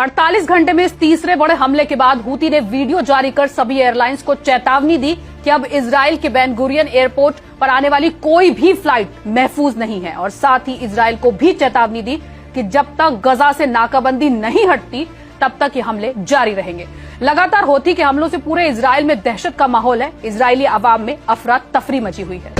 48 घंटे में इस तीसरे बड़े हमले के बाद हूती ने वीडियो जारी कर सभी एयरलाइंस को चेतावनी दी कि अब इजराइल के बेन गुरियन एयरपोर्ट पर आने वाली कोई भी फ्लाइट महफूज नहीं है और साथ ही इजराइल को भी चेतावनी दी कि जब तक गजा से नाकाबंदी नहीं हटती तब तक ये हमले जारी रहेंगे। लगातार हूती के हमलों से पूरे इजराइल में दहशत का माहौल है। इजरायली आवाम में अफरा तफरी मची हुई है।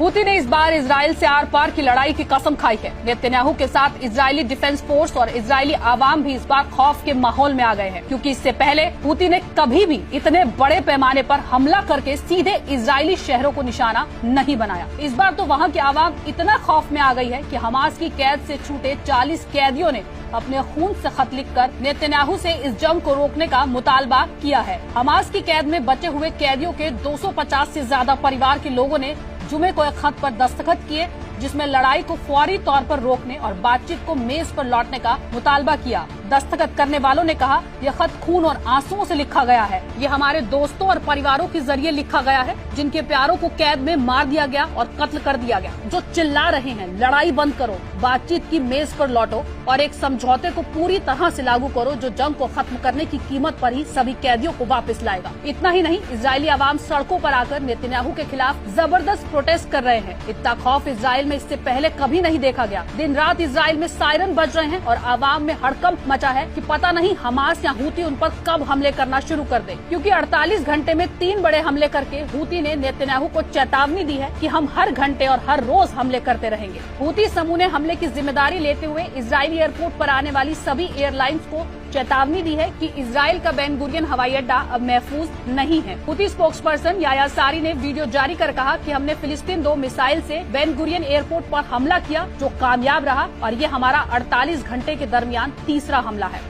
हूती ने इस बार इजराइल से आर पार की लड़ाई की कसम खाई है। नेतन्याहू के साथ इजरायली डिफेंस फोर्स और इजरायली आवाम भी इस बार खौफ के माहौल में आ गए हैं, क्योंकि इससे पहले हूती ने कभी भी इतने बड़े पैमाने पर हमला करके सीधे इजरायली शहरों को निशाना नहीं बनाया। इस बार तो वहाँ की आवाम इतना खौफ में आ गई है कि हमास की कैद से छूटे 40 कैदियों ने अपने खून से खत लिखकर नेतन्याहू से इस जंग को रोकने का मुतालबा किया है। हमास की कैद में बचे हुए कैदियों के 250 से ज्यादा परिवार के लोगों ने जुमे को एक खत पर दस्तखत किए, जिसमें लड़ाई को फौरी तौर पर रोकने और बातचीत को मेज पर लौटने का मुतालबा किया। दस्तखत करने वालों ने कहा, यह खत खून और आंसुओं से लिखा गया है। ये हमारे दोस्तों और परिवारों के जरिए लिखा गया है, जिनके प्यारों को कैद में मार दिया गया और कत्ल कर दिया गया, जो चिल्ला रहे हैं लड़ाई बंद करो, बातचीत की मेज पर लौटो और एक समझौते को पूरी तरह से लागू करो जो जंग को खत्म करने की कीमत पर ही सभी कैदियों को वापस लाएगा। इतना ही नहीं, इजरायली आवाम सड़कों पर आकर नेतन्याहू के खिलाफ जबरदस्त प्रोटेस्ट कर रहे हैं। इतना खौफ इजराइल में इससे पहले कभी नहीं देखा गया। दिन रात इजराइल में सायरन बज रहे हैं और आवाम में हड़कंप मचा है कि पता नहीं हमास या हूती उन पर कब हमले करना शुरू कर दे, क्योंकि 48 घंटे में 3 बड़े हमले करके हूती ने नेतन्याहू को चेतावनी दी है कि हम हर घंटे और हर रोज हमले करते रहेंगे। हूती समूह ने हमले की जिम्मेदारी लेते हुए इजरायली एयरपोर्ट पर आने वाली सभी एयरलाइंस को चेतावनी दी है कि इजराइल का बेन गुरियन हवाई अड्डा अब महफूज नहीं है। हूती स्पोक्सपर्सन याह्या सारी ने वीडियो जारी कर कहा कि हमने फिलिस्तीन 2 मिसाइल से बेन गुरियन एयरपोर्ट पर हमला किया, जो कामयाब रहा और ये हमारा 48 घंटे के दरमियान तीसरा हमला है।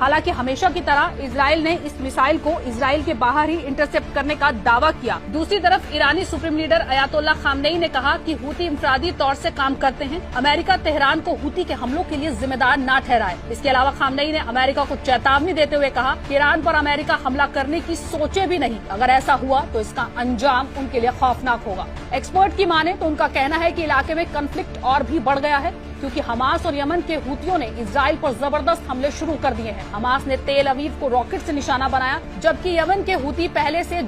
हालांकि हमेशा की तरह इजराइल ने इस मिसाइल को इजराइल के बाहर ही इंटरसेप्ट करने का दावा किया। दूसरी तरफ ईरानी सुप्रीम लीडर अयातोल्ला खामनेई ने कहा कि हूती इंफरादी तौर से काम करते हैं, अमेरिका तेहरान को हूती के हमलों के लिए जिम्मेदार न ठहराए। इसके अलावा खामनेई ने अमेरिका को चेतावनी देते हुए कहा कि ईरान पर अमेरिका हमला करने की सोचे भी नहीं। अगर ऐसा हुआ तो इसका अंजाम उनके लिए खौफनाक होगा। एक्सपर्ट की माने तो उनका कहना है कि इलाके में कॉन्फ्लिक्ट और भी बढ़ गया है, क्योंकि हमास और यमन के हूतियों ने इजराइल पर जबरदस्त हमले शुरू कर दिए हैं। हमास ने तेल अवीव को रॉकेट से निशाना बनाया, जबकि यमन के हूती पहले से